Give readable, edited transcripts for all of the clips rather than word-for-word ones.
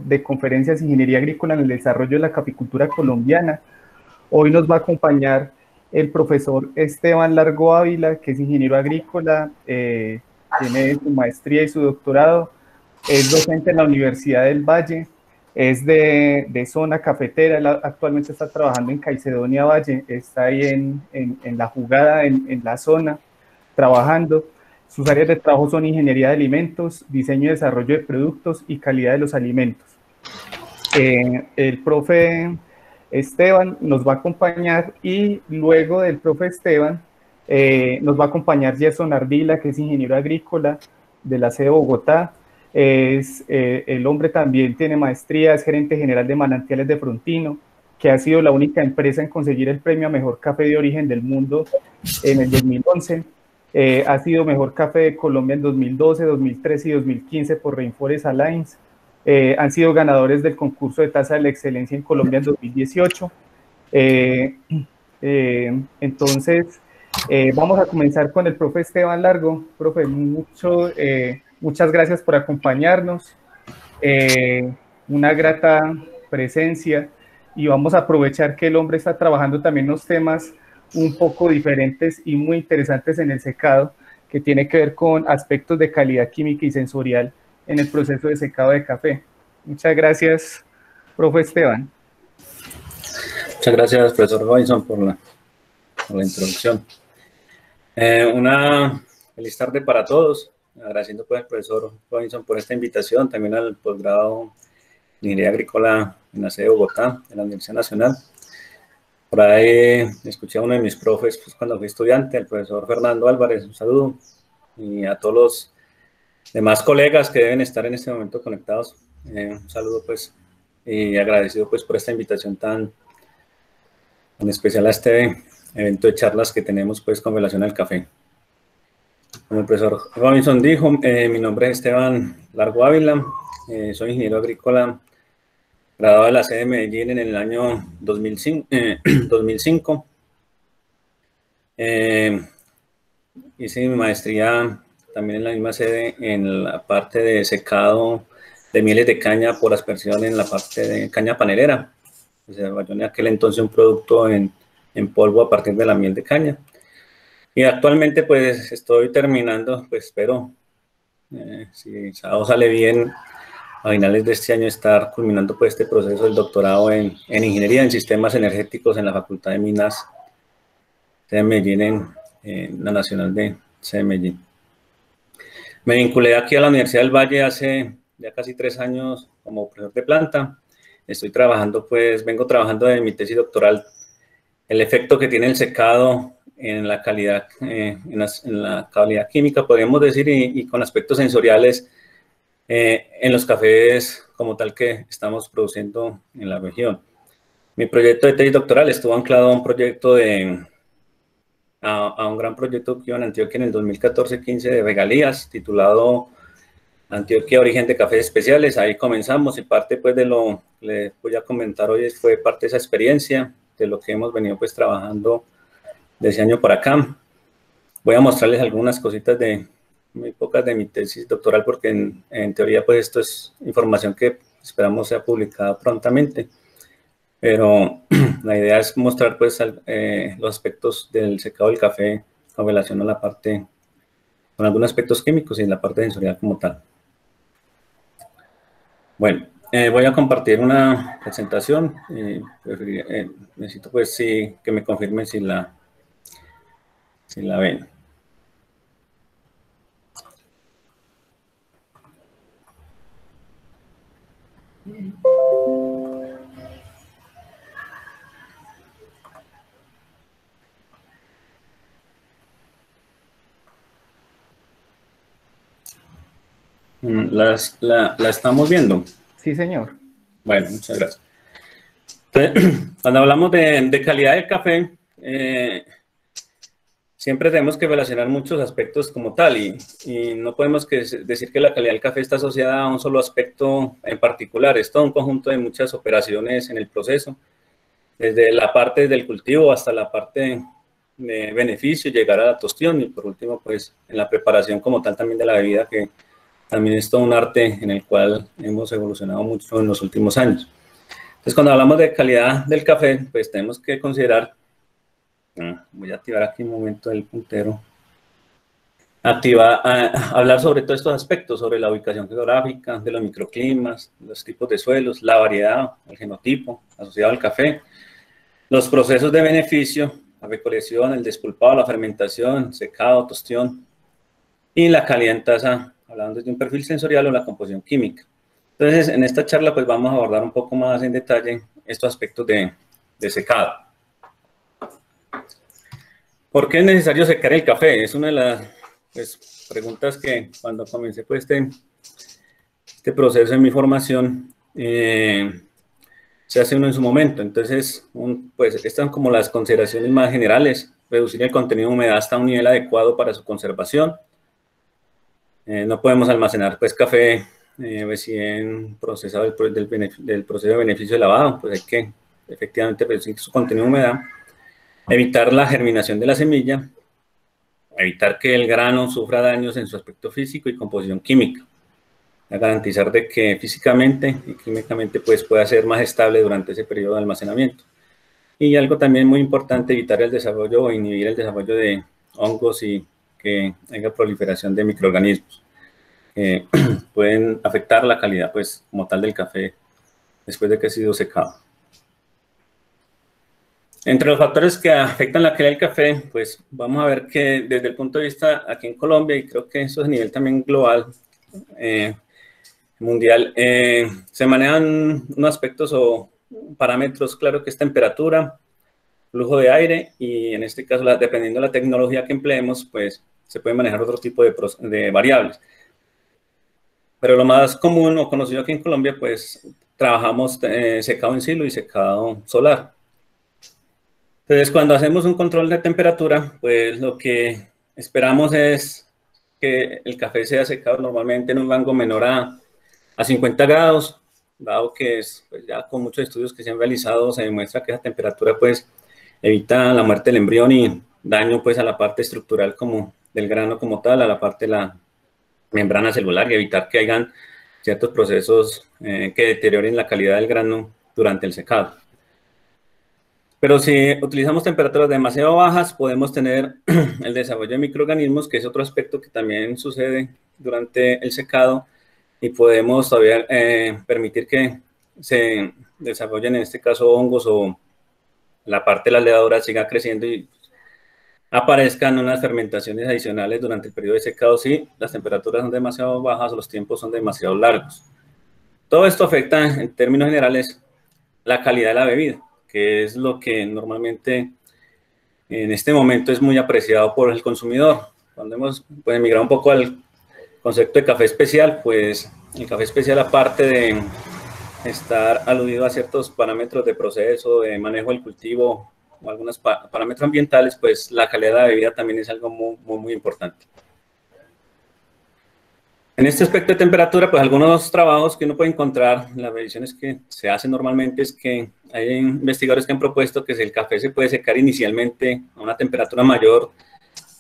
de conferencias Ingeniería Agrícola en el Desarrollo de la Caficultura Colombiana. Hoy nos va a acompañar el profesor Esteban Largo Ávila, que es ingeniero agrícola, tiene su maestría y su doctorado, es docente en la Universidad del Valle, es de zona cafetera, él actualmente está trabajando en Caicedonia Valle, está ahí en la jugada, en la zona, trabajando. Sus áreas de trabajo son ingeniería de alimentos, diseño y desarrollo de productos y calidad de los alimentos. El profe Esteban nos va a acompañar y luego del profe Esteban nos va a acompañar Gerson Ardila, que es ingeniero agrícola de la sede de Bogotá. El hombre también tiene maestría, es gerente general de Manantiales de Frontino, que ha sido la única empresa en conseguir el premio a mejor café de origen del mundo en el 2011. Ha sido mejor café de Colombia en 2012, 2013 y 2015 por Rainforest Alliance. Han sido ganadores del concurso de tasa de la excelencia en Colombia en 2018. Entonces, vamos a comenzar con el profe Esteban Largo. Profe, muchas gracias por acompañarnos. Una grata presencia y vamos a aprovechar que el hombre está trabajando también unos temas un poco diferentes y muy interesantes en el secado, que tiene que ver con aspectos de calidad química y sensorial en el proceso de secado de café. Muchas gracias, profe Esteban. Muchas gracias, profesor Robinson, por la introducción. Una feliz tarde para todos, agradeciendo pues al profesor Robinson por esta invitación, también al posgrado de Ingeniería Agrícola en la sede de Bogotá, de la Universidad Nacional. Por ahí escuché a uno de mis profes pues, cuando fui estudiante, el profesor Fernando Álvarez, un saludo, y a todos los demás colegas que deben estar en este momento conectados, un saludo pues, y agradecido pues por esta invitación tan especial a este evento de charlas que tenemos pues con relación al café. Como el profesor Robinson dijo, mi nombre es Esteban Largo Ávila, soy ingeniero agrícola, graduado de la sede de Medellín en el año 2005. Hice mi maestría también en la misma sede en la parte de secado de mieles de caña por aspersión en la parte de caña panelera. Se desarrolló en aquel entonces un producto en polvo a partir de la miel de caña. Y actualmente pues estoy terminando, pues espero, si todo sale bien, a finales de este año estar culminando pues este proceso del doctorado en Ingeniería en Sistemas Energéticos en la Facultad de Minas de Medellín, en la Nacional de Medellín. Me vinculé aquí a la Universidad del Valle hace ya casi 3 años como profesor de planta. Estoy trabajando, pues vengo trabajando en mi tesis doctoral el efecto que tiene el secado en la calidad, en la calidad química, podríamos decir, y con aspectos sensoriales en los cafés como tal que estamos produciendo en la región. Mi proyecto de tesis doctoral estuvo anclado a un proyecto a un gran proyecto que iba en Antioquia en el 2014-15 de regalías, titulado Antioquia, origen de cafés especiales. Ahí comenzamos y parte pues de lo que les voy a comentar hoy fue parte de esa experiencia, de lo que hemos venido pues trabajando de ese año para acá. Voy a mostrarles algunas cositas muy pocas de mi tesis doctoral, porque en teoría pues esto es información que esperamos sea publicada prontamente, pero la idea es mostrar pues los aspectos del secado del café con relación a la parte, con algunos aspectos químicos y la parte sensorial como tal. Bueno, voy a compartir una presentación. Necesito pues sí, que me confirmen si la ven. ¿La estamos viendo? Sí, señor. Bueno, muchas gracias. Entonces, cuando hablamos de calidad del café, siempre tenemos que relacionar muchos aspectos como tal y no podemos decir que la calidad del café está asociada a un solo aspecto en particular. Es todo un conjunto de muchas operaciones en el proceso, desde la parte del cultivo hasta la parte de beneficio, llegar a la tostión y por último, pues en la preparación como tal también de la bebida que también es todo un arte en el cual hemos evolucionado mucho en los últimos años. Entonces, cuando hablamos de calidad del café, pues tenemos que considerar, voy a activar aquí un momento el puntero, hablar sobre todos estos aspectos, sobre la ubicación geográfica, de los microclimas, los tipos de suelos, la variedad, el genotipo asociado al café, los procesos de beneficio, la recolección, el despulpado, la fermentación, secado, tostión, y la calidad en taza, hablando de un perfil sensorial o la composición química. Entonces, en esta charla pues vamos a abordar un poco más en detalle estos aspectos de secado. ¿Por qué es necesario secar el café? Es una de las preguntas que cuando comencé pues, este proceso de mi formación se hace uno en su momento. Entonces, pues estas son como las consideraciones más generales. Reducir el contenido de humedad hasta un nivel adecuado para su conservación. No podemos almacenar pues café recién procesado del proceso de beneficio de lavado, pues hay que efectivamente reducir su contenido de humedad, evitar la germinación de la semilla, evitar que el grano sufra daños en su aspecto físico y composición química, a garantizar de que físicamente y químicamente pues pueda ser más estable durante ese periodo de almacenamiento. Y algo también muy importante, evitar el desarrollo o inhibir el desarrollo de hongos y que haya proliferación de microorganismos que pueden afectar la calidad, pues, como tal del café después de que ha sido secado. Entre los factores que afectan la calidad del café, pues, vamos a ver que desde el punto de vista aquí en Colombia, y creo que eso es a nivel también global, mundial, se manejan unos aspectos o parámetros, claro que es temperatura, flujo de aire, y en este caso, dependiendo de la tecnología que empleemos, pues se puede manejar otro tipo de variables. Pero lo más común o conocido aquí en Colombia, pues trabajamos secado en silo y secado solar. Entonces, cuando hacemos un control de temperatura, pues lo que esperamos es que el café sea secado normalmente en un rango menor a 50 grados, dado que pues ya con muchos estudios que se han realizado se demuestra que esa temperatura pues evita la muerte del embrión y daño pues a la parte estructural como del grano como tal, a la parte de la membrana celular y evitar que hayan ciertos procesos que deterioren la calidad del grano durante el secado. Pero si utilizamos temperaturas demasiado bajas, podemos tener el desarrollo de microorganismos, que es otro aspecto que también sucede durante el secado, y podemos todavía permitir que se desarrollen, en este caso, hongos o la parte de la levadura siga creciendo y aparezcan unas fermentaciones adicionales durante el periodo de secado si las temperaturas son demasiado bajas o los tiempos son demasiado largos. Todo esto afecta, en términos generales, la calidad de la bebida, que es lo que normalmente en este momento es muy apreciado por el consumidor. Cuando hemos migrado un poco al concepto de café especial, pues el café especial, aparte de estar aludido a ciertos parámetros de proceso, de manejo del cultivo o algunos parámetros ambientales, pues la calidad de la bebida también es algo muy importante. En este aspecto de temperatura, pues algunos trabajos que uno puede encontrar en las revisiones que se hacen normalmente es que hay investigadores que han propuesto que el café se puede secar inicialmente a una temperatura mayor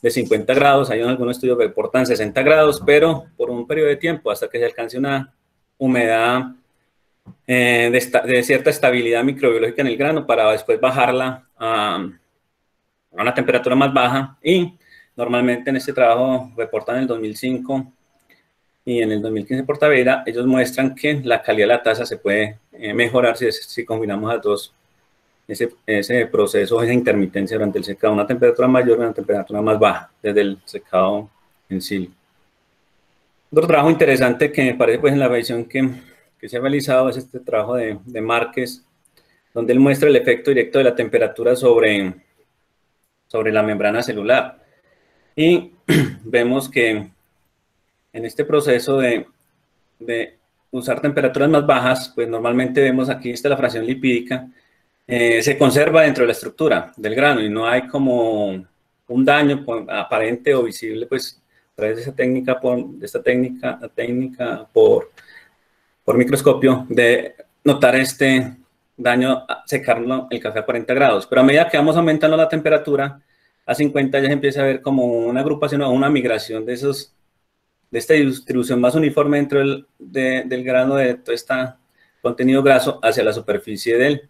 de 50 grados, hay algunos estudios que reportan 60 grados, pero por un periodo de tiempo hasta que se alcance una humedad de cierta estabilidad microbiológica en el grano para después bajarla a una temperatura más baja, y normalmente en este trabajo reportan en el 2005 y en el 2015 por Tavera, ellos muestran que la calidad de la taza se puede mejorar si combinamos a dos ese proceso, esa intermitencia durante el secado, una temperatura mayor y una temperatura más baja desde el secado en sí. Otro trabajo interesante que me parece pues en la revisión que se ha realizado es este trabajo de Márquez, donde él muestra el efecto directo de la temperatura sobre la membrana celular. Y vemos que en este proceso de usar temperaturas más bajas, pues normalmente vemos aquí está la fracción lipídica, se conserva dentro de la estructura del grano y no hay como un daño aparente o visible, pues a través de esta técnica por microscopio, de notar este daño secarlo el café a 40 grados. Pero a medida que vamos aumentando la temperatura, a 50 ya se empieza a ver como una agrupación o una migración de esos de esta distribución más uniforme dentro del grano, de todo este contenido graso hacia la superficie del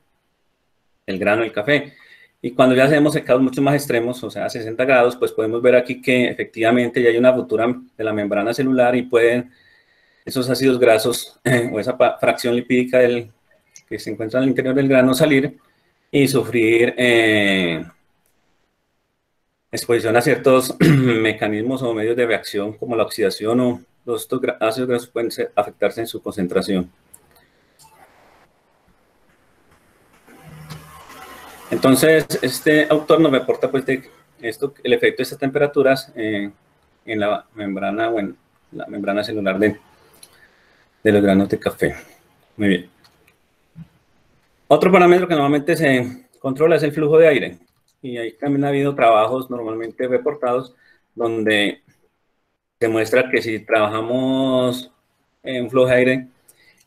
grano del café. Y cuando ya hacemos secados mucho más extremos, o sea, a 60 grados, pues podemos ver aquí que efectivamente ya hay una ruptura de la membrana celular y pueden esos ácidos grasos o esa fracción lipídica que se encuentra en el interior del grano salir y sufrir exposición a ciertos mecanismos o medios de reacción como la oxidación o estos ácidos grasos pueden afectarse en su concentración. Entonces, este autor nos reporta pues el efecto de estas temperaturas en la membrana o en la membrana celular de los granos de café. Muy bien. Otro parámetro que normalmente se controla es el flujo de aire. Y ahí también ha habido trabajos normalmente reportados donde se muestra que si trabajamos en un flujo de aire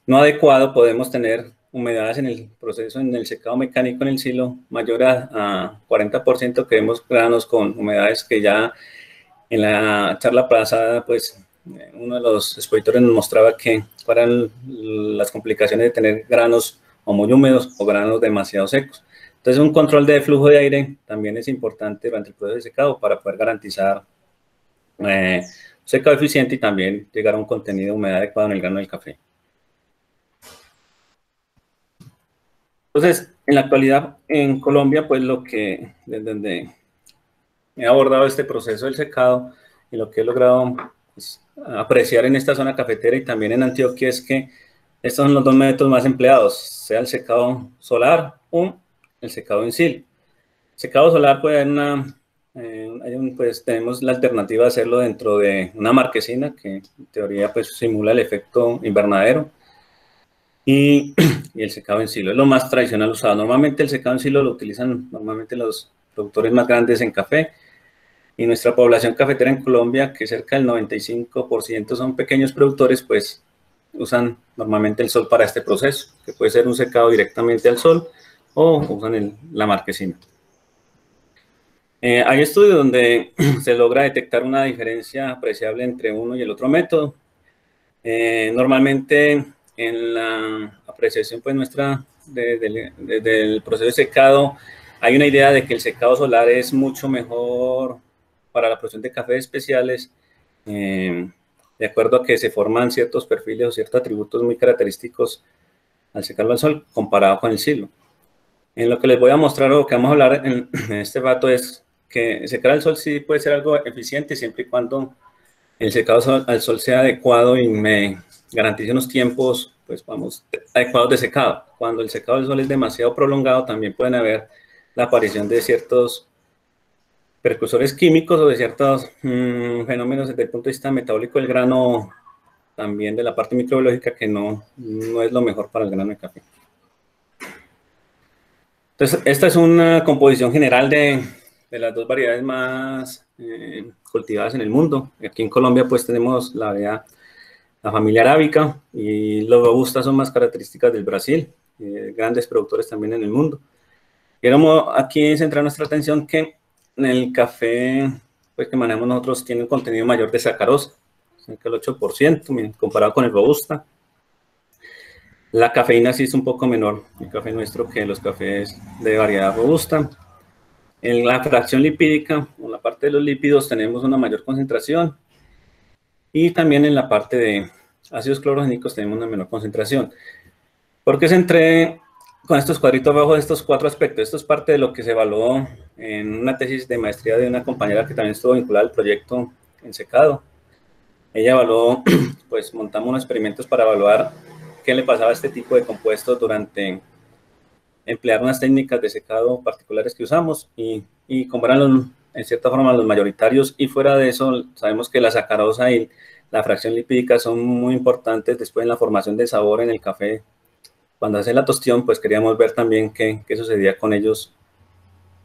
no adecuado, podemos tener humedades en el proceso, en el secado mecánico en el silo, mayor a 40%, que vemos granos con humedades que ya en la charla pasada, pues uno de los expositores nos mostraba que fueran las complicaciones de tener granos o muy húmedos o granos demasiado secos. Entonces, un control de flujo de aire también es importante durante el proceso de secado para poder garantizar secado eficiente y también llegar a un contenido de humedad adecuado en el grano del café. Entonces, en la actualidad en Colombia, pues desde donde he abordado este proceso del secado y lo que he logrado pues, apreciar en esta zona cafetera y también en Antioquia es que estos son los dos métodos más empleados, sea el secado solar o el secado en sil. Secado solar puede haber pues tenemos la alternativa de hacerlo dentro de una marquesina que en teoría pues simula el efecto invernadero. Y el secado en silo es lo más tradicional usado. Normalmente el secado en silo lo utilizan normalmente los productores más grandes en café. Y nuestra población cafetera en Colombia, que cerca del 95% son pequeños productores, pues usan normalmente el sol para este proceso, que puede ser un secado directamente al sol o usan la marquesina. Hay estudios donde se logra detectar una diferencia apreciable entre uno y el otro método. Normalmente en la apreciación pues nuestra del proceso de secado hay una idea de que el secado solar es mucho mejor para la producción de cafés especiales, de acuerdo a que se forman ciertos perfiles o ciertos atributos muy característicos al secarlo al sol comparado con el silo. En lo que les voy a mostrar o que vamos a hablar en este rato es que secar al sol sí puede ser algo eficiente siempre y cuando el secado al sol sea adecuado y me garantice unos tiempos pues vamos adecuados de secado. Cuando el secado al sol es demasiado prolongado también pueden haber la aparición de ciertos precursores químicos o de ciertos fenómenos desde el punto de vista metabólico del grano, también de la parte microbiológica que no es lo mejor para el grano de café. Entonces, esta es una composición general de las dos variedades más cultivadas en el mundo. Aquí en Colombia pues tenemos la familia arábica y los robustas son más características del Brasil, grandes productores también en el mundo. Queremos aquí centrar nuestra atención que en el café pues, que manejamos nosotros tiene un contenido mayor de sacarosa, cerca del 8%, comparado con el robusta. La cafeína sí es un poco menor, el café nuestro, que los cafés de variedad robusta. En la fracción lipídica, en la parte de los lípidos, tenemos una mayor concentración. Y también en la parte de ácidos clorogénicos tenemos una menor concentración. ¿Por qué centré con estos cuadritos abajo de estos cuatro aspectos? Esto es parte de lo que se evaluó en una tesis de maestría de una compañera que también estuvo vinculada al proyecto en secado. Ella evaluó, pues montamos unos experimentos para evaluar qué le pasaba a este tipo de compuestos durante emplear unas técnicas de secado particulares que usamos y como eran en cierta forma los mayoritarios y fuera de eso sabemos que la sacarosa y la fracción lipídica son muy importantes después en la formación de sabor en el café. Cuando hace la tostión, pues queríamos ver también qué sucedía con ellos,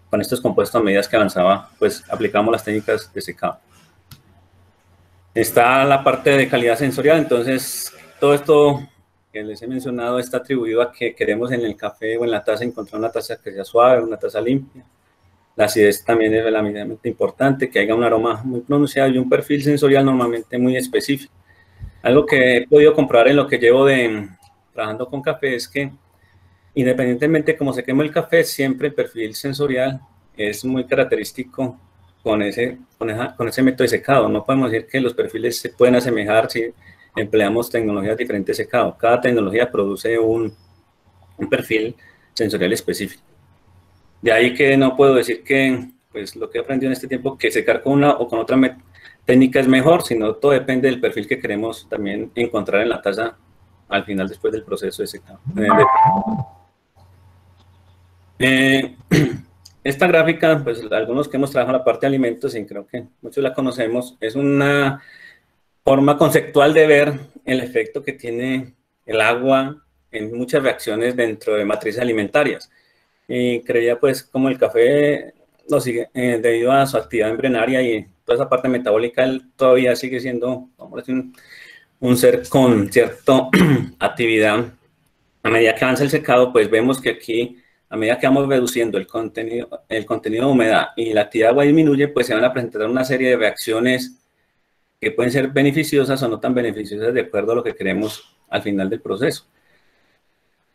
con estos compuestos a medida que avanzaba, pues aplicamos las técnicas de secado. Está la parte de calidad sensorial, entonces todo esto que les he mencionado está atribuido a que queremos en el café o en la taza encontrar una taza que sea suave, una taza limpia. La acidez también es relativamente importante, que haya un aroma muy pronunciado y un perfil sensorial normalmente muy específico. Algo que he podido comprobar en lo que llevo trabajando con café es que independientemente de cómo se quema el café, siempre el perfil sensorial es muy característico con ese método de secado. No podemos decir que los perfiles se pueden asemejar si empleamos tecnologías diferentes de secado. Cada tecnología produce un perfil sensorial específico. De ahí que no puedo decir que pues, lo que he aprendido en este tiempo, que secar con una o con otra técnica es mejor, sino todo depende del perfil que queremos también encontrar en la taza al final después del proceso de secado. Esta gráfica, pues algunos que hemos trabajado en la parte de alimentos, y creo que muchos la conocemos, es una forma conceptual de ver el efecto que tiene el agua en muchas reacciones dentro de matrices alimentarias. Y creía pues como el café lo sigue, debido a su actividad embrionaria y toda esa parte metabólica, él todavía sigue siendo, vamos a decir, un ser con cierta actividad. A medida que avanza el secado, pues vemos que aquí, a medida que vamos reduciendo el contenido de humedad y la actividad de agua disminuye, pues se van a presentar una serie de reacciones que pueden ser beneficiosas o no tan beneficiosas de acuerdo a lo que queremos al final del proceso.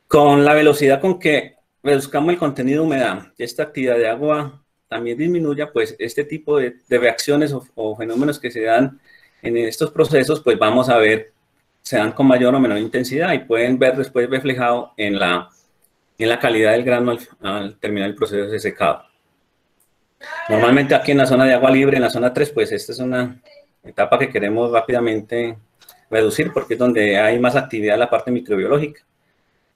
Con la velocidad con que reduzcamos el contenido de humedad y esta actividad de agua también disminuya, pues este tipo de reacciones o fenómenos que se dan en estos procesos, pues vamos a ver, se dan con mayor o menor intensidad y pueden ver después reflejado en la calidad del grano al terminar el proceso de secado. Normalmente aquí en la zona de agua libre, en la zona 3, pues esta es una etapa que queremos rápidamente reducir porque es donde hay más actividad en la parte microbiológica.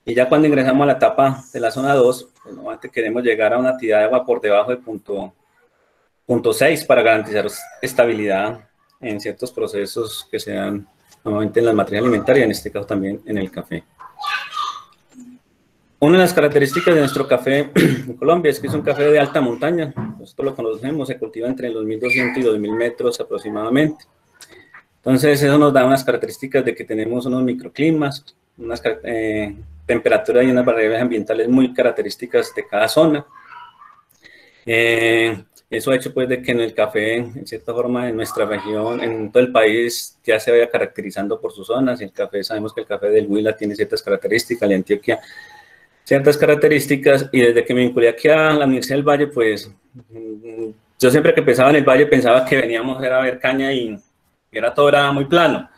Y ya cuando ingresamos a la etapa de la zona 2, pues normalmente queremos llegar a una actividad de agua por debajo de punto 6 para garantizar estabilidad en ciertos procesos que se dan normalmente en la matriz alimentaria, en este caso también en el café. Una de las características de nuestro café en Colombia es que es un café de alta montaña. Nosotros lo conocemos, se cultiva entre los 1.200 y 2.000 metros aproximadamente. Entonces, eso nos da unas características de que tenemos unos microclimas, unas temperaturas y unas variables ambientales muy características de cada zona. Eso ha hecho pues de que en el café, en cierta forma, en nuestra región, en todo el país, ya se vaya caracterizando por sus zonas. El café, sabemos que el café del Huila tiene ciertas características, de Antioquia ciertas características, y desde que me vinculé aquí a la Universidad del Valle, pues yo siempre que pensaba en el Valle pensaba que veníamos a ver caña y todo era muy plano.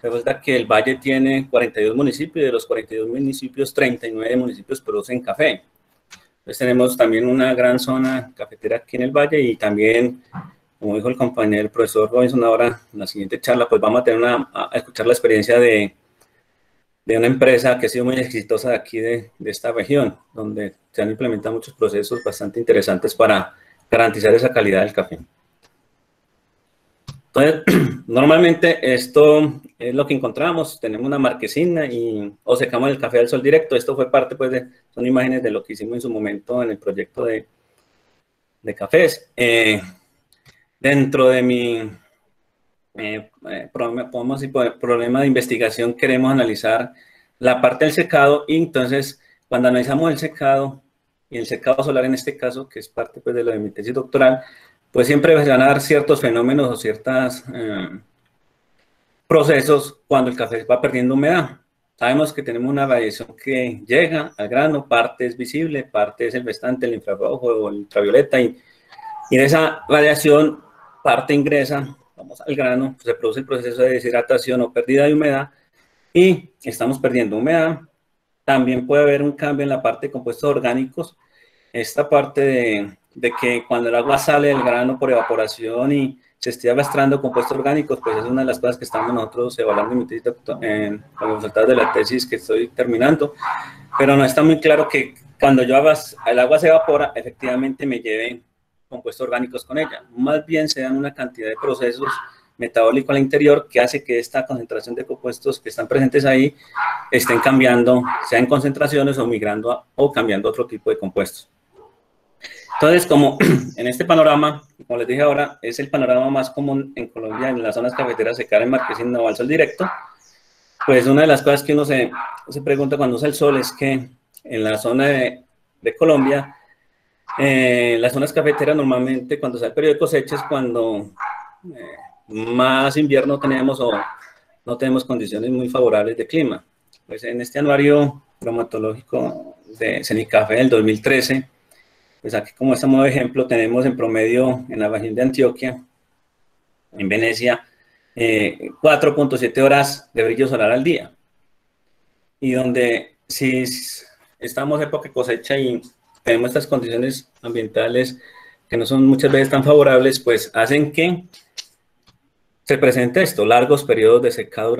Resulta que el Valle tiene 42 municipios, y de los 42 municipios, 39 municipios producen café. Entonces tenemos también una gran zona cafetera aquí en el Valle, y también, como dijo el compañero, el profesor Robinson, ahora en la siguiente charla, pues vamos a tener a escuchar la experiencia de una empresa que ha sido muy exitosa de aquí de esta región, donde se han implementado muchos procesos bastante interesantes para garantizar esa calidad del café. Entonces, normalmente esto es lo que encontramos, tenemos una marquesina o secamos el café al sol directo. Esto fue parte, pues, son imágenes de lo que hicimos en su momento en el proyecto de cafés. Dentro de mi problema de investigación queremos analizar la parte del secado, y entonces cuando analizamos el secado y el secado solar en este caso, que es parte pues de lo de mi tesis doctoral, pues siempre se van a dar ciertos fenómenos o ciertos procesos cuando el café va perdiendo humedad. Sabemos que tenemos una radiación que llega al grano, parte es visible, parte es el restante, el infrarrojo o el ultravioleta, y de esa radiación parte ingresa, vamos al grano, se produce el proceso de deshidratación o pérdida de humedad, y estamos perdiendo humedad. También puede haber un cambio en la parte de compuestos orgánicos. Esta parte de que cuando el agua sale del grano por evaporación y se esté arrastrando compuestos orgánicos, pues es una de las cosas que estamos nosotros evaluando en mi tesis, con los resultados de la tesis que estoy terminando. Pero no está muy claro que cuando el agua se evapora, efectivamente me lleve compuestos orgánicos con ella. Más bien se dan una cantidad de procesos metabólicos al interior que hace que esta concentración de compuestos que están presentes ahí estén cambiando, sea en concentraciones o migrando o cambiando otro tipo de compuestos. Entonces, como en este panorama, como les dije ahora, es el panorama más común en Colombia, en las zonas cafeteras, secar en marquesina o al sol directo, pues una de las cosas que uno se pregunta cuando usa el sol es que en la zona de Colombia Las zonas cafeteras normalmente cuando sale el periodo de cosecha es cuando más invierno tenemos o no tenemos condiciones muy favorables de clima. Pues en este anuario cromatológico de Cenicafé del 2013, pues aquí como este modo de ejemplo tenemos en promedio en la región de Antioquia, en Venecia, 4.7 horas de brillo solar al día. Y donde si estamos en época de cosecha y tenemos estas condiciones ambientales que no son muchas veces tan favorables, pues hacen que se presente esto, largos periodos de secado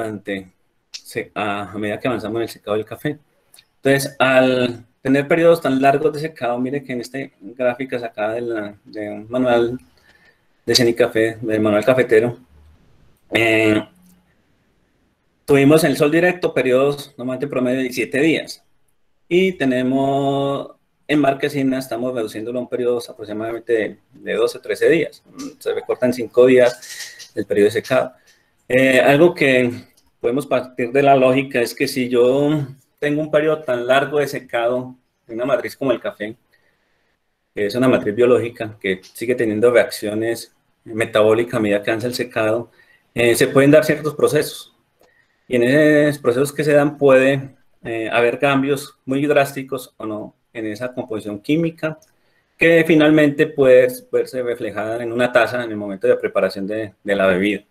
a medida que avanzamos en el secado del café. Entonces, al tener periodos tan largos de secado, mire que en esta gráfica sacada de un manual de Cenicafé, del manual cafetero, tuvimos en el sol directo periodos normalmente promedio de 17 días. Y tenemos en marquesina, estamos reduciéndolo a un periodo aproximadamente de 12 o 13 días. Se recortan 5 días el periodo de secado. Algo que podemos partir de la lógica es que si yo tengo un periodo tan largo de secado en una matriz como el café, que es una matriz biológica que sigue teniendo reacciones metabólicas a medida que avanza el secado, se pueden dar ciertos procesos. Y en esos procesos que se dan puede haber cambios muy drásticos o no en esa composición química que finalmente puede verse reflejada en una taza en el momento de preparación de la bebida.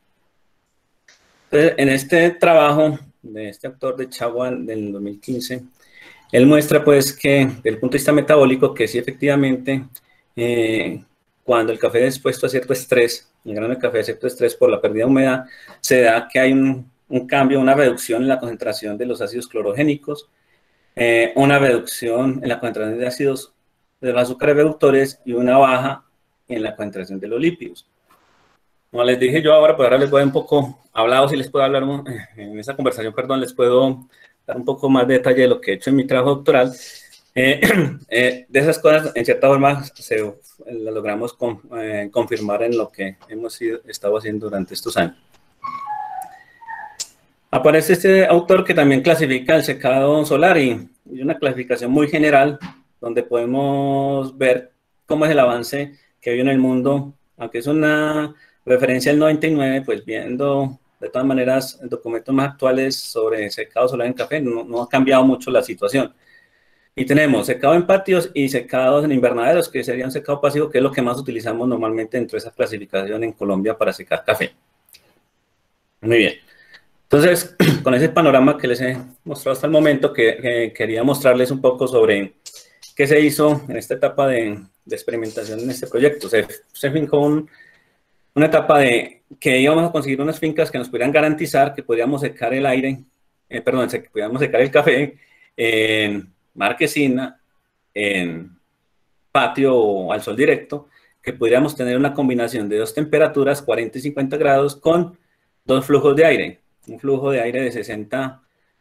Entonces, en este trabajo de este autor de Chaguán del 2015, él muestra pues que desde el punto de vista metabólico que sí efectivamente cuando el café es expuesto a cierto estrés, el grano de café es cierto estrés por la pérdida de humedad, se da que hay un cambio, una reducción en la concentración de los ácidos clorogénicos, una reducción en la concentración de ácidos de los azúcares reductores y una baja en la concentración de los lípidos. Como les dije yo ahora, pues ahora les voy a un poco hablado, si les puedo hablar en esta conversación, perdón, les puedo dar un poco más de detalle de lo que he hecho en mi trabajo doctoral. De esas cosas, en cierta forma, las logramos confirmar en lo que hemos estado haciendo durante estos años. Aparece este autor que también clasifica el secado solar y una clasificación muy general donde podemos ver cómo es el avance que hay en el mundo, aunque es una referencia al 99, pues viendo de todas maneras documentos más actuales sobre secado solar en café, no ha cambiado mucho la situación. Y tenemos secado en patios y secados en invernaderos, que sería un secado pasivo, que es lo que más utilizamos normalmente dentro de esa clasificación en Colombia para secar café. Muy bien. Entonces, con ese panorama que les he mostrado hasta el momento, que quería mostrarles un poco sobre qué se hizo en esta etapa de experimentación en este proyecto. Se fincó una etapa de que íbamos a conseguir unas fincas que nos pudieran garantizar que podíamos secar el aire, que podíamos secar el café en marquesina, en patio o al sol directo, que pudiéramos tener una combinación de dos temperaturas, 40 y 50 grados, con dos flujos de aire. Un flujo de aire de 60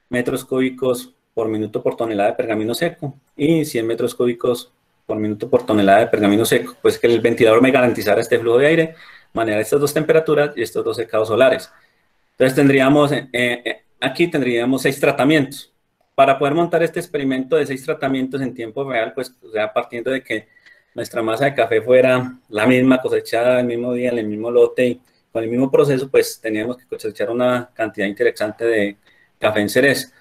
metros cúbicos por minuto por tonelada de pergamino seco y 100 metros cúbicos por minuto por tonelada de pergamino seco, pues que el ventilador me garantizara este flujo de aire, manejar estas dos temperaturas y estos dos secados solares. Entonces tendríamos, aquí tendríamos 6 tratamientos. Para poder montar este experimento de 6 tratamientos en tiempo real, pues o sea, partiendo de que nuestra masa de café fuera la misma, cosechada el mismo día, en el mismo lote y con el mismo proceso, pues teníamos que cosechar una cantidad interesante de café en cereza.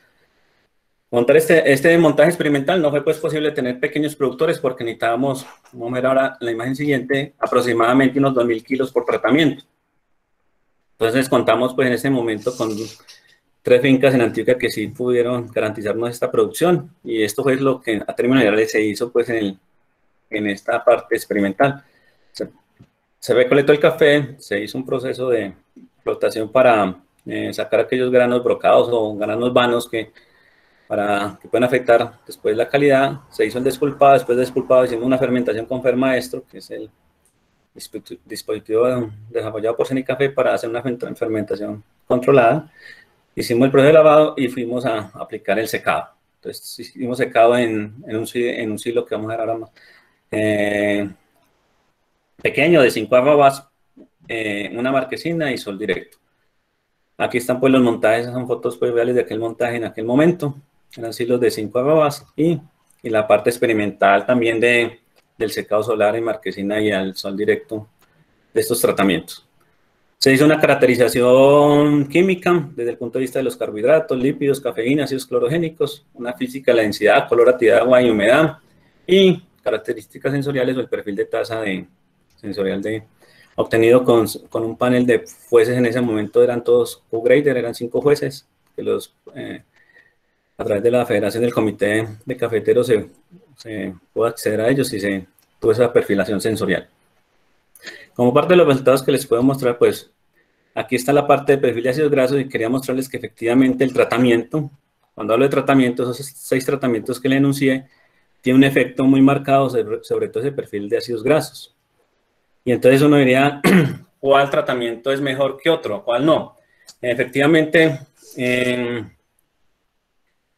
Montar este montaje experimental no fue pues posible tener pequeños productores porque necesitábamos, vamos a ver ahora en la imagen siguiente, aproximadamente unos 2.000 kilos por tratamiento. Entonces contamos pues en ese momento con 3 fincas en Antioquia que sí pudieron garantizarnos esta producción y esto fue lo que a términos generales se hizo pues en esta parte experimental. Se recolectó el café, se hizo un proceso de flotación para sacar aquellos granos brocados o granos vanos para que puedan afectar después la calidad. Se hizo el despulpado, después de despulpado hicimos una fermentación con Fermaestro, que es el dispositivo desarrollado por Cenicafé para hacer una fermentación controlada. Hicimos el proceso de lavado y fuimos a aplicar el secado. Entonces hicimos secado en un silo que vamos a ver ahora más. Pequeño, de 5 arrobas, una marquesina y sol directo. Aquí están pues los montajes, son fotos pues reales de aquel montaje en aquel momento. Eran silos de 5 arrobas y la parte experimental también de del secado solar en marquesina y al sol directo de estos tratamientos. Se hizo una caracterización química desde el punto de vista de los carbohidratos, lípidos, cafeína, ácidos clorogénicos, una física de la densidad, color, actividad de agua y humedad, y características sensoriales o el perfil de tasa sensorial obtenido con un panel de jueces. En ese momento eran todos Q-grader, eran 5 jueces, que a través de la Federación del Comité de Cafeteros se pudo acceder a ellos y se tuvo esa perfilación sensorial. Como parte de los resultados que les puedo mostrar, pues aquí está la parte de perfil de ácidos grasos y quería mostrarles que efectivamente el tratamiento, cuando hablo de tratamiento, esos 6 tratamientos que le enuncié, tiene un efecto muy marcado sobre todo ese perfil de ácidos grasos. Y entonces uno diría, ¿cuál tratamiento es mejor que otro? ¿Cuál no? Efectivamente,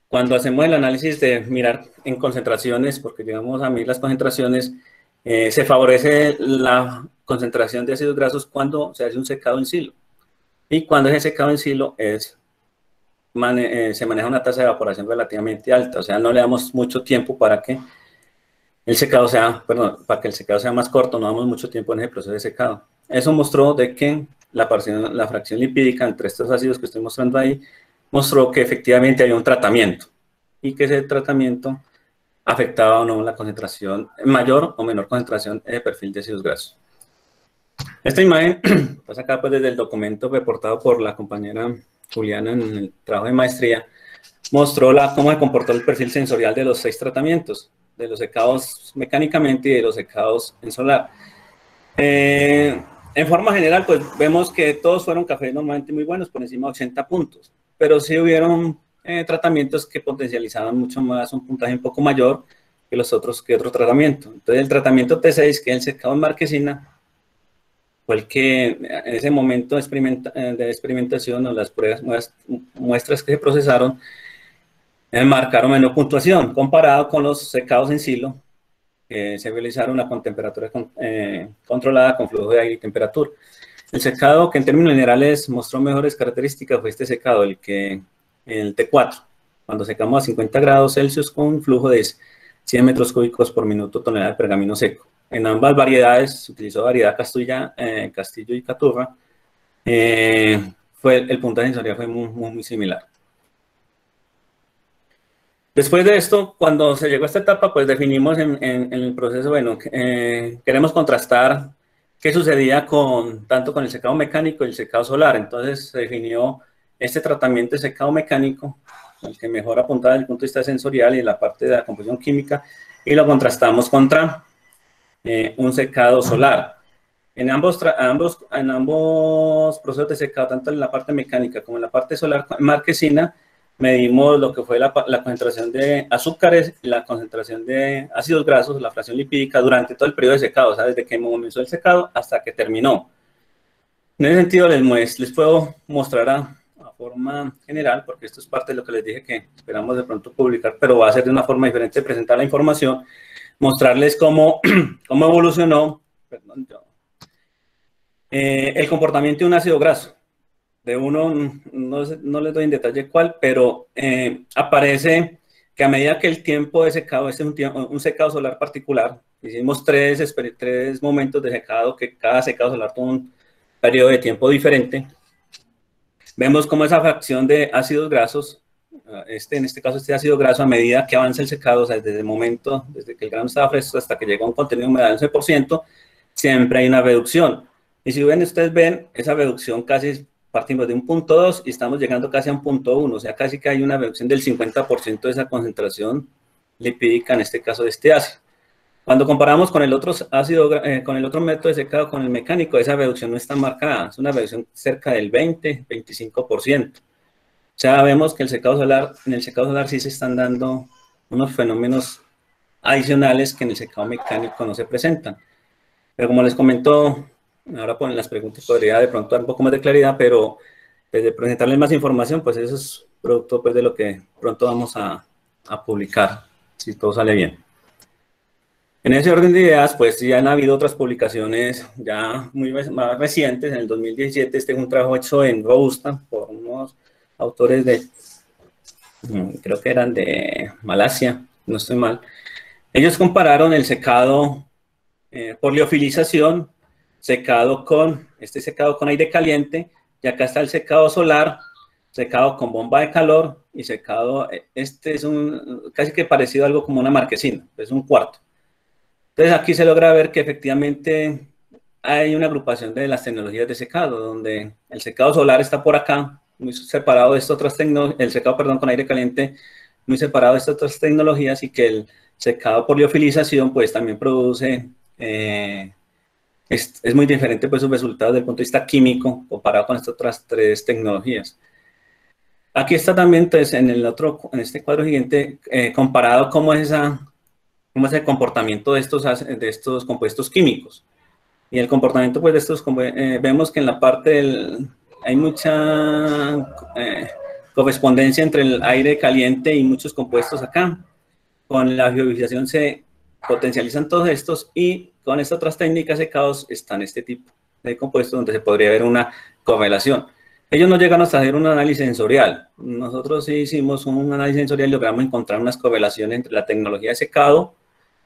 cuando hacemos el análisis de mirar en concentraciones, porque llegamos a medir las concentraciones, se favorece la concentración de ácidos grasos cuando se hace un secado en silo. Y cuando ese secado en silo se maneja una tasa de evaporación relativamente alta, o sea, no le damos mucho tiempo para que el secado sea, para que el secado sea más corto, no damos mucho tiempo en ese proceso de secado. Eso mostró de que la fracción lipídica entre estos ácidos que estoy mostrando ahí, mostró que efectivamente había un tratamiento y que ese tratamiento afectaba o no la concentración, mayor o menor concentración de perfil de ácidos grasos. Esta imagen, pues acá pues desde el documento reportado por la compañera Juliana en el trabajo de maestría, mostró cómo se comportó el perfil sensorial de los 6 tratamientos, de los secados mecánicamente y de los secados en solar. En forma general, pues vemos que todos fueron cafés normalmente muy buenos, por encima de 80 puntos, pero sí hubieron tratamientos que potencializaban mucho más, un puntaje un poco mayor que otro tratamiento. Entonces, el tratamiento T6, que es el secado en marquesina, fue el que en ese momento de experimentación o las muestras que se procesaron, marcaron menor puntuación comparado con los secados en silo, que se realizaron con temperatura controlada, con flujo de aire y temperatura. El secado que en términos generales mostró mejores características fue este secado, el T4, cuando secamos a 50 grados Celsius con un flujo de 100 metros cúbicos por minuto tonelada de pergamino seco. En ambas variedades se utilizó variedad Castillo y Caturra. El puntaje sensorial fue muy similar. Después de esto, cuando se llegó a esta etapa, pues definimos en el proceso, bueno, queremos contrastar qué sucedía tanto con el secado mecánico y el secado solar. Entonces se definió este tratamiento de secado mecánico, el que mejor apuntaba desde el punto de vista sensorial y la parte de la composición química, y lo contrastamos contra un secado solar. En ambos procesos de secado, tanto en la parte mecánica como en la parte solar marquesina, medimos lo que fue la concentración de azúcares y la concentración de ácidos grasos, la fracción lipídica, durante todo el periodo de secado, o sea, desde que comenzó el secado hasta que terminó. En ese sentido, les puedo mostrar a forma general, porque esto es parte de lo que les dije que esperamos de pronto publicar, pero va a ser de una forma diferente de presentar la información, mostrarles cómo evolucionó el comportamiento de un ácido graso. De uno, no les doy en detalle cuál, pero aparece que a medida que el tiempo de secado, este es un secado solar particular, hicimos tres momentos de secado, que cada secado solar tuvo un periodo de tiempo diferente. Vemos cómo esa fracción de ácidos grasos, en este caso este ácido graso, a medida que avanza el secado, o sea, desde el momento, desde que el grano estaba fresco hasta que llega a un contenido de humedad del 11%, siempre hay una reducción. Y si ustedes ven, esa reducción casi partimos de un 0.2 y estamos llegando casi a un 0.1, o sea, casi que hay una reducción del 50% de esa concentración lipídica, en este caso de este ácido. Cuando comparamos con el otro con el otro método de secado, con el mecánico, esa reducción no está marcada, es una reducción cerca del 20-25%. O sea, vemos que en el secado solar sí se están dando unos fenómenos adicionales que en el secado mecánico no se presentan. Pero como les comento, ahora ponen las preguntas, podría de pronto dar un poco más de claridad, pero pues, de presentarles más información, pues eso es producto pues, de lo que pronto vamos a publicar, si todo sale bien. En ese orden de ideas, pues ya han habido otras publicaciones ya más recientes. En el 2017, este es un trabajo hecho en Robusta por unos autores creo que eran de Malasia, no estoy mal. Ellos compararon el secado por liofilización, secado con aire caliente, y acá está el secado solar, secado con bomba de calor y secado, este es casi que parecido a algo como una marquesina, es un cuarto. Entonces aquí se logra ver que efectivamente hay una agrupación de las tecnologías de secado, donde el secado solar está por acá, muy separado de estas otras tecnologías, el secado, perdón, con aire caliente, muy separado de estas otras tecnologías, y que el secado por liofilización pues también produce, es muy diferente pues sus resultados desde el punto de vista químico comparado con estas otras tres tecnologías. Aquí está también entonces en este cuadro siguiente, comparado cómo es el comportamiento de estos compuestos químicos. Y el comportamiento pues de estos, vemos que en la parte hay mucha correspondencia entre el aire caliente y muchos compuestos acá. Con la liofilización se potencializan todos estos, y con estas otras técnicas de secados están este tipo de compuestos donde se podría ver una correlación. Ellos no llegan hasta hacer un análisis sensorial. Nosotros sí hicimos un análisis sensorial y logramos encontrar unas correlaciones entre la tecnología de secado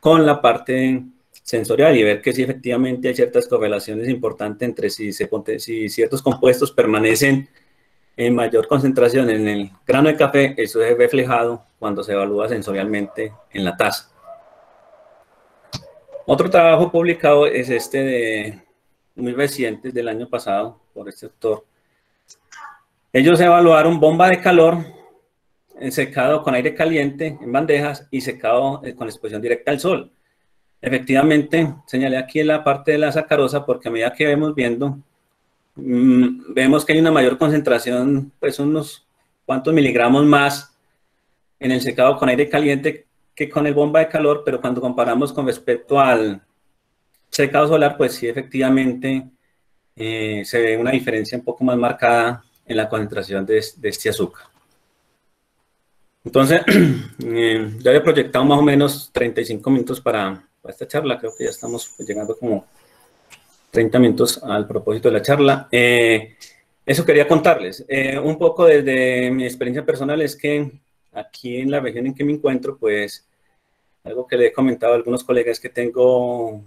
con la parte sensorial, y ver que sí efectivamente hay ciertas correlaciones importantes entre si ciertos compuestos permanecen en mayor concentración en el grano de café. Eso es reflejado cuando se evalúa sensorialmente en la taza. Otro trabajo publicado es muy reciente, del año pasado, por este autor. Ellos evaluaron bomba de calor, secado con aire caliente en bandejas y secado con exposición directa al sol. Efectivamente, señalé aquí en la parte de la sacarosa porque a medida que vemos viendo, vemos que hay una mayor concentración, pues unos cuantos miligramos más en el secado con aire caliente que con el bomba de calor, pero cuando comparamos con respecto al secado solar, pues sí, efectivamente se ve una diferencia un poco más marcada en la concentración de este azúcar. Entonces, ya había proyectado más o menos 35 minutos para esta charla. Creo que ya estamos llegando como 30 minutos al propósito de la charla. Eso quería contarles. Un poco desde mi experiencia personal es que aquí en la región en que me encuentro, pues algo que le he comentado a algunos colegas es que tengo,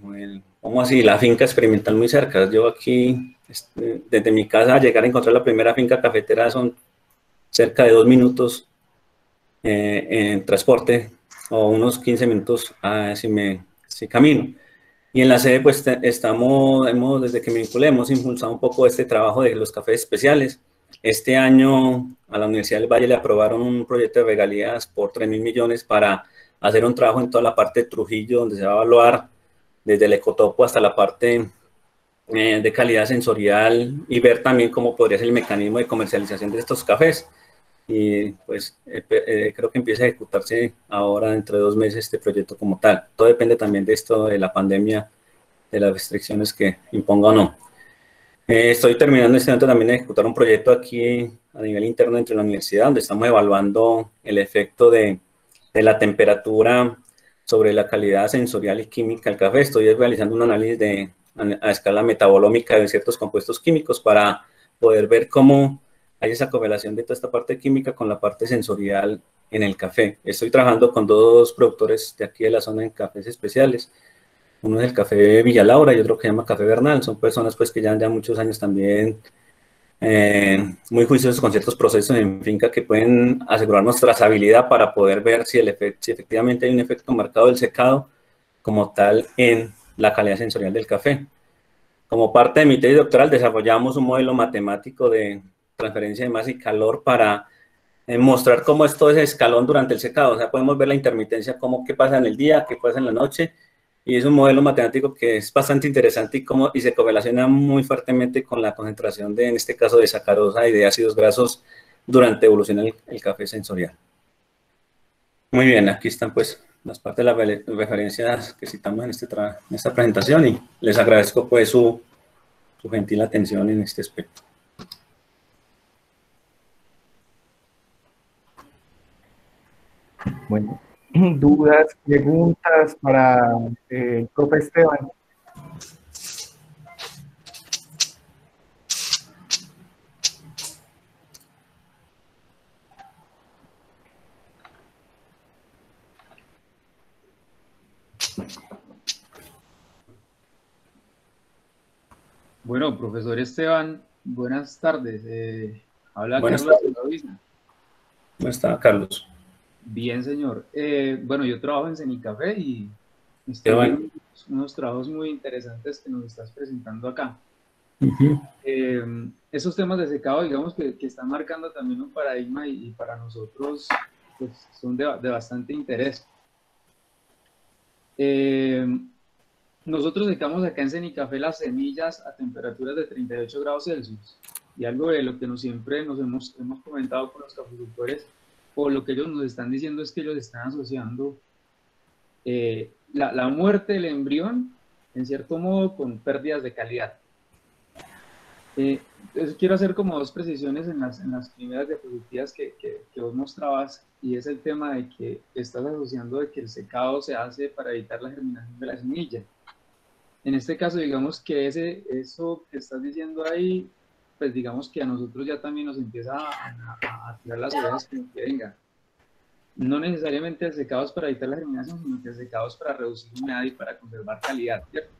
¿cómo así?, la finca experimental muy cerca. Yo aquí, desde mi casa, a llegar a encontrar la primera finca cafetera son cerca de 2 minutos en transporte, o unos 15 minutos si camino. Y en la sede, pues, desde que me vinculé, hemos impulsado un poco este trabajo de los cafés especiales. Este año a la Universidad del Valle le aprobaron un proyecto de regalías por 3.000 millones para hacer un trabajo en toda la parte de Trujillo, donde se va a evaluar desde el ecotopo hasta la parte de calidad sensorial, y ver también cómo podría ser el mecanismo de comercialización de estos cafés. Y pues creo que empieza a ejecutarse ahora dentro de 2 meses este proyecto como tal. Todo depende también de esto de la pandemia, de las restricciones que imponga o no. Estoy terminando este momento también de ejecutar un proyecto aquí a nivel interno dentro de la universidad, donde estamos evaluando el efecto de la temperatura sobre la calidad sensorial y química del café. Estoy realizando un análisis a escala metabolómica de ciertos compuestos químicos para poder ver cómo hay esa correlación de toda esta parte química con la parte sensorial en el café. Estoy trabajando con 2 productores de aquí de la zona en cafés especiales. Uno es el Café Villa Laura y otro que se llama Café Bernal. Son personas pues que llevan ya muchos años también muy juiciosos con ciertos procesos en finca que pueden asegurarnos trazabilidad para poder ver si efectivamente hay un efecto marcado del secado como tal en la calidad sensorial del café. Como parte de mi tesis doctoral desarrollamos un modelo matemático de transferencia de masa y calor para mostrar cómo es todo ese escalón durante el secado. O sea, podemos ver la intermitencia, qué pasa en el día, qué pasa en la noche, y es un modelo matemático que es bastante interesante y se correlaciona muy fuertemente con la concentración en este caso, de sacarosa y de ácidos grasos durante evolución el café sensorial. Muy bien, aquí están pues las partes de las referencias que citamos en esta presentación, y les agradezco pues su gentil atención en este aspecto. Bueno, dudas, preguntas para el profe Esteban. Bueno, profesor Esteban, buenas tardes. Habla Buenas Carlos tardes. Zulaviza. ¿Cómo está, Carlos? Bien, señor. Bueno, yo trabajo en Cenicafé y Qué estoy bueno. viendo unos trabajos muy interesantes que nos estás presentando acá. Ujú. Esos temas de secado, digamos que están marcando también un paradigma y para nosotros pues, son de bastante interés. Eh, Nosotros secamos acá en Cenicafé las semillas a temperaturas de 38 grados Celsius. Y algo de lo que siempre nos hemos comentado con los caficultores, o lo que ellos nos están diciendo es que ellos están asociando la muerte del embrión, en cierto modo, con pérdidas de calidad. Entonces quiero hacer como dos precisiones en las primeras diapositivas que vos mostrabas, y es el tema de que estás asociando de que el secado se hace para evitar la germinación de la semilla. En este caso, digamos que eso que estás diciendo ahí, pues digamos que a nosotros ya también nos empieza a tirar las orejas como que venga. No necesariamente el secado es para evitar la germinación, sino que el secado es para reducir humedad y para conservar calidad, ¿cierto?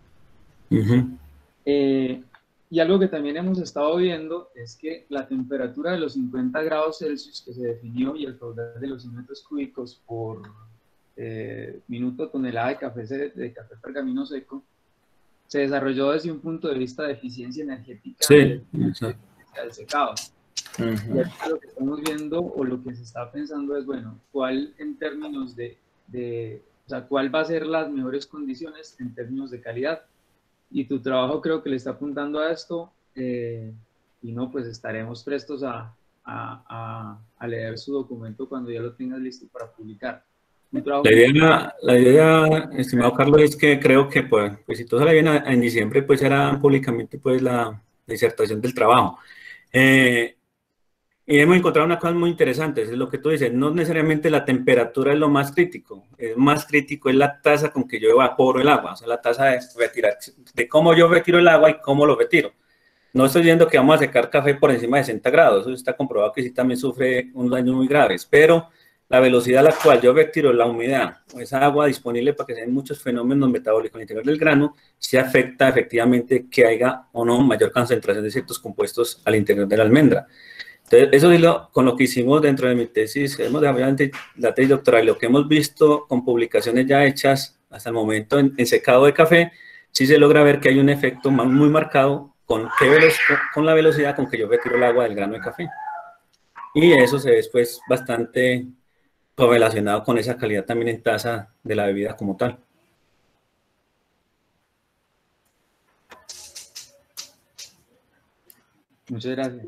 Ujú. Y algo que también hemos estado viendo es que la temperatura de los 50 grados Celsius que se definió y el caudal de los 100 metros cúbicos por minuto tonelada de café pergamino seco se desarrolló desde un punto de vista de eficiencia energética y Sí, de exacto. eficiencia del secado. Y Ujú. ahorita lo que estamos viendo o lo que se está pensando es, bueno, ¿cuál en términos o sea, cuál va a ser las mejores condiciones en términos de calidad? Y tu trabajo creo que le está apuntando a esto y no, pues estaremos prestos a leer su documento cuando ya lo tengas listo para publicar. Un trabajo muy... La idea, estimado Carlos, es que creo que, pues si todo sale bien en diciembre, pues será públicamente pues la disertación del trabajo. Eh, y hemos encontrado una cosa muy interesante, es lo que tú dices, no necesariamente la temperatura es lo más crítico, es más crítico es la tasa con que yo evaporo el agua, o sea, la tasa de retirar, de cómo yo retiro el agua y cómo lo retiro. No estoy diciendo que vamos a secar café por encima de 60 grados, eso está comprobado que sí también sufre unos daños muy graves, pero la velocidad a la cual yo retiro la humedad o esa agua disponible para que se den muchos fenómenos metabólicos al interior del grano, sí afecta efectivamente que haya o no mayor concentración de ciertos compuestos al interior de la almendra. Entonces, eso es con lo que hicimos dentro de mi tesis, obviamente la tesis doctoral, lo que hemos visto con publicaciones ya hechas hasta el momento en secado de café, sí se logra ver que hay un efecto muy marcado con la velocidad con que yo retiro el agua del grano de café. Y eso se ve después bastante correlacionado con esa calidad también en taza de la bebida como tal. Muchas gracias.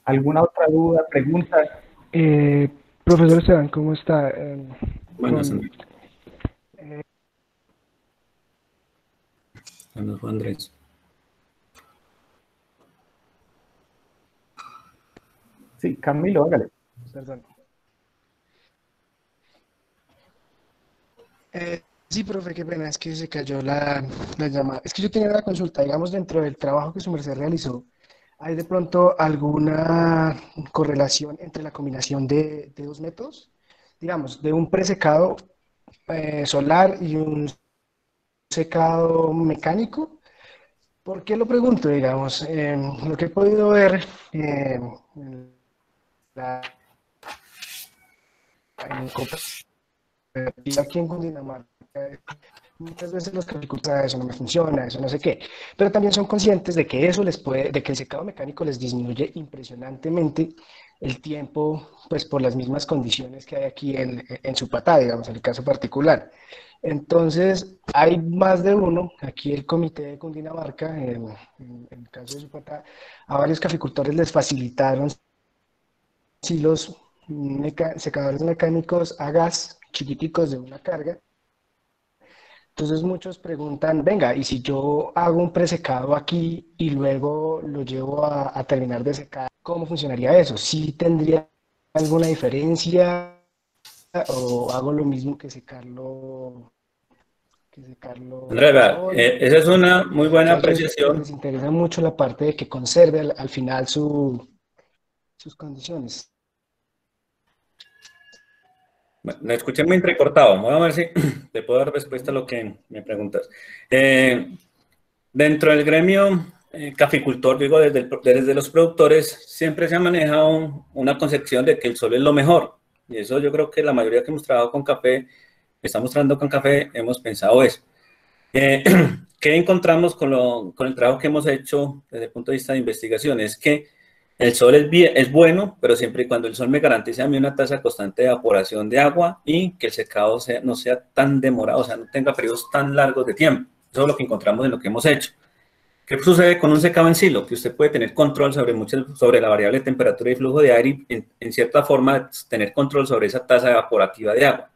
¿Alguna otra duda, pregunta? Eh, Profesor Esteban, ¿cómo está? Bueno, Andrés. Sí, Camilo, hágale. Perdón. Sí, profe, qué pena, es que se cayó la llamada. Es que yo tenía una consulta, digamos, dentro del trabajo que su merced realizó, ¿hay de pronto alguna correlación entre la combinación de dos métodos? Digamos, de un presecado solar y un secado mecánico. ¿Por qué lo pregunto? Digamos, lo que he podido ver en la en cooperativa aquí en Cundinamarca, muchas veces los agricultores, eso no me funciona, eso no sé qué, pero también son conscientes de que eso les puede, de que el secado mecánico les disminuye impresionantemente el tiempo, pues por las mismas condiciones que hay aquí en su patá, digamos, en el caso particular. Entonces, hay más de uno, aquí el comité de Cundinamarca, en el caso de su patá, a varios caficultores les facilitaron silos secadores mecánicos a gas chiquiticos de una carga. Entonces muchos preguntan, venga, ¿y si yo hago un presecado aquí y luego lo llevo a terminar de secar, cómo funcionaría eso? ¿Sí tendría alguna diferencia o hago lo mismo que que secarlo Andrés, al vea, sol. esa es una muy buena apreciación. Les interesa mucho la parte de que conserve al final sus condiciones. Bueno, me escuché muy entrecortado. Vamos a ver si te puedo dar respuesta a lo que me preguntas. Dentro del gremio caficultor, digo, desde los productores, siempre se ha manejado una concepción de que el sol es lo mejor. Y eso yo creo que la mayoría que hemos trabajado con café, estamos trabajando con café, hemos pensado eso. ¿Qué encontramos con el trabajo que hemos hecho desde el punto de vista de investigación? Es que el sol es bueno, pero siempre y cuando el sol me garantice a mí una tasa constante de evaporación de agua y que el secado no sea tan demorado, o sea, no tenga periodos tan largos de tiempo. Eso es lo que encontramos en lo que hemos hecho. ¿Qué sucede con un secado en silo? Que usted puede tener control sobre la variable de temperatura y flujo de aire y en cierta forma tener control sobre esa tasa evaporativa de agua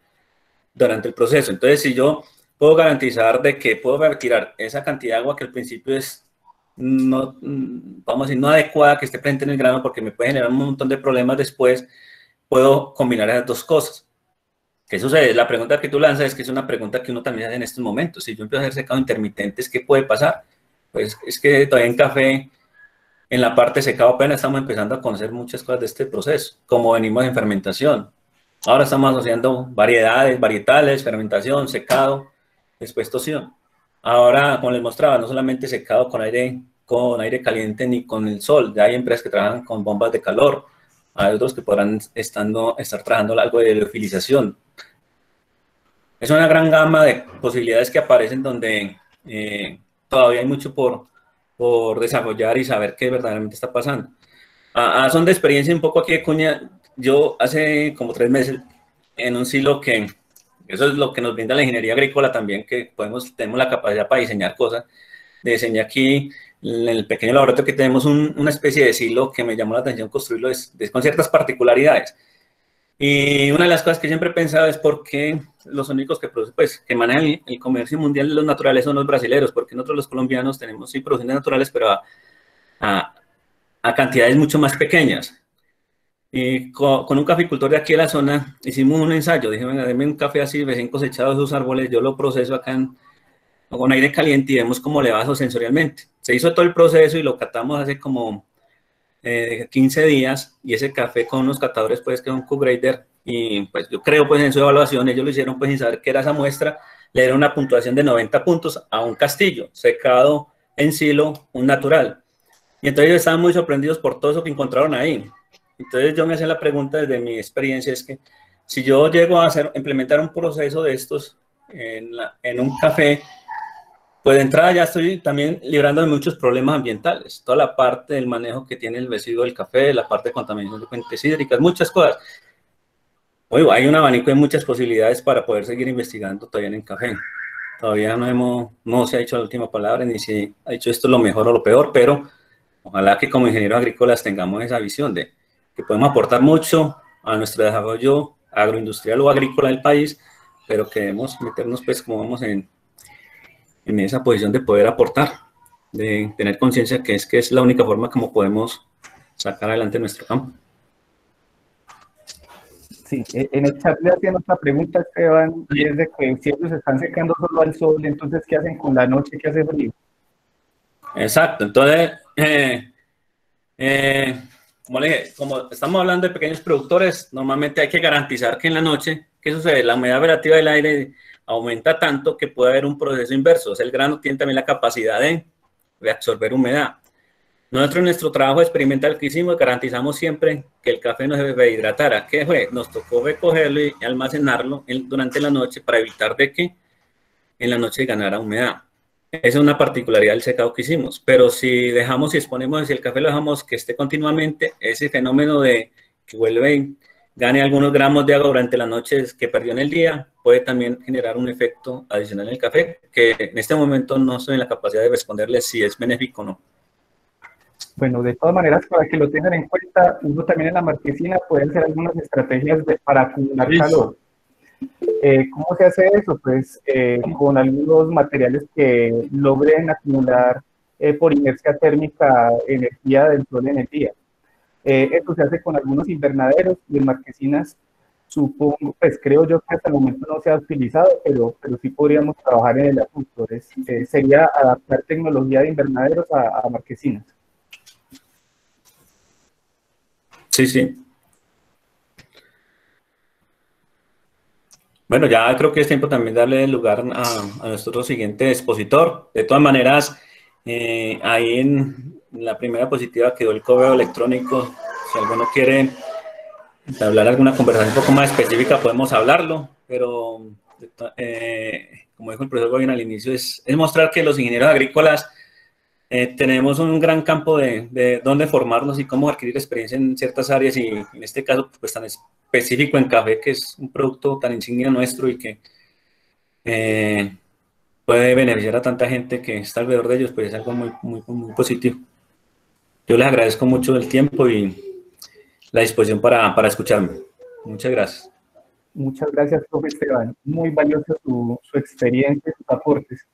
durante el proceso. Entonces, si yo puedo garantizar de que puedo retirar esa cantidad de agua que al principio es no, vamos a decir, no adecuada, que esté presente en el grano porque me puede generar un montón de problemas después, puedo combinar esas dos cosas. ¿Qué sucede? La pregunta que tú lanzas es que es una pregunta que uno también hace en estos momentos. Si yo empiezo a hacer secado intermitentes, ¿qué puede pasar? Pues es que todavía en café, en la parte secado apenas estamos empezando a conocer muchas cosas de este proceso, como venimos en fermentación. Ahora estamos asociando variedades, varietales, fermentación, secado, después tocción. Ahora, como les mostraba, no solamente secado con aire caliente ni con el sol. Ya hay empresas que trabajan con bombas de calor. Hay otros que podrán estar trabajando algo de liofilización. Es una gran gama de posibilidades que aparecen donde todavía hay mucho por desarrollar y saber qué verdaderamente está pasando. Son de experiencia un poco aquí de cuña. Yo hace como 3 meses en un silo que eso es lo que nos brinda la ingeniería agrícola también, que tenemos la capacidad para diseñar cosas. Diseñé aquí en el pequeño laboratorio que tenemos una especie de silo que me llamó la atención construirlo con ciertas particularidades. Y una de las cosas que siempre he pensado es por qué los únicos que producen, pues, que manejan el comercio mundial de los naturales son los brasileños, porque nosotros los colombianos tenemos sí producciones naturales, pero a cantidades mucho más pequeñas. Y con un caficultor de aquí de la zona hicimos un ensayo. Dije, venga, denme un café así, recién cosechado de esos árboles, yo lo proceso acá con aire caliente y vemos cómo le bajo sensorialmente. Se hizo todo el proceso y lo catamos hace como 15 días y ese café con unos catadores pues que son Q-Grader y pues yo creo pues en su evaluación ellos lo hicieron pues sin saber qué era esa muestra, le dieron una puntuación de 90 puntos a un castillo secado en silo, un natural. Y entonces ellos estaban muy sorprendidos por todo eso que encontraron ahí. Entonces yo me hacía la pregunta desde mi experiencia, es que si yo llego a implementar un proceso de estos en un café, pues de entrada ya estoy también librando de muchos problemas ambientales, toda la parte del manejo que tiene el residuo del café, la parte de contaminación de fuentes hídricas, muchas cosas. Oye, hay un abanico de muchas posibilidades para poder seguir investigando todavía en el café. Todavía no se ha dicho la última palabra, ni se ha dicho esto es lo mejor o lo peor, pero ojalá que como ingenieros agrícolas tengamos esa visión de que podemos aportar mucho a nuestro desarrollo agroindustrial o agrícola del país, pero que debemos meternos pues como vamos en esa posición de poder aportar, de tener conciencia que es la única forma como podemos sacar adelante nuestro campo. Sí, en el chat le hacían otra pregunta, Esteban, y es de que si ellos están secando solo al sol, entonces ¿qué hacen con la noche que hace frío? Exacto, entonces, como le dije, como estamos hablando de pequeños productores, normalmente hay que garantizar que en la noche, ¿qué sucede? La humedad relativa del aire aumenta tanto que puede haber un proceso inverso. O sea, el grano tiene también la capacidad de absorber humedad. Nosotros en nuestro trabajo experimental que hicimos garantizamos siempre que el café no se rehidratara. ¿Qué fue? Nos tocó recogerlo y almacenarlo durante la noche para evitar de que en la noche ganara humedad. Esa es una particularidad del secado que hicimos. Pero si dejamos y exponemos, si el café lo dejamos que esté continuamente, ese fenómeno de que gane algunos gramos de agua durante la noche que perdió en el día, puede también generar un efecto adicional en el café, que en este momento no estoy en la capacidad de responderle si es benéfico o no. Bueno, de todas maneras, para que lo tengan en cuenta, uno también en la marquesina puede hacer algunas estrategias para acumular calor. ¿Cómo se hace eso? Pues con algunos materiales que logren acumular por inercia térmica energía del sol en el día. Esto se hace con algunos invernaderos y en marquesinas supongo, pues creo yo que hasta el momento no se ha utilizado, pero sí podríamos trabajar en el asunto. Sería adaptar tecnología de invernaderos a marquesinas. Sí, sí. Bueno, ya creo que es tiempo también darle lugar a nuestro siguiente expositor. De todas maneras, ahí en la primera diapositiva quedó el correo electrónico. Si alguno quiere hablar alguna conversación un poco más específica, podemos hablarlo, pero como dijo el profesor Goyen al inicio, es mostrar que los ingenieros agrícolas tenemos un gran campo de dónde formarnos y cómo adquirir experiencia en ciertas áreas, y en este caso pues tan específico en café, que es un producto tan insignia nuestro y que puede beneficiar a tanta gente que está alrededor de ellos, pues es algo muy, muy, muy positivo. Yo les agradezco mucho el tiempo y la disposición para escucharme. Muchas gracias. Muchas gracias, profe Esteban. Muy valiosa su experiencia y sus aportes.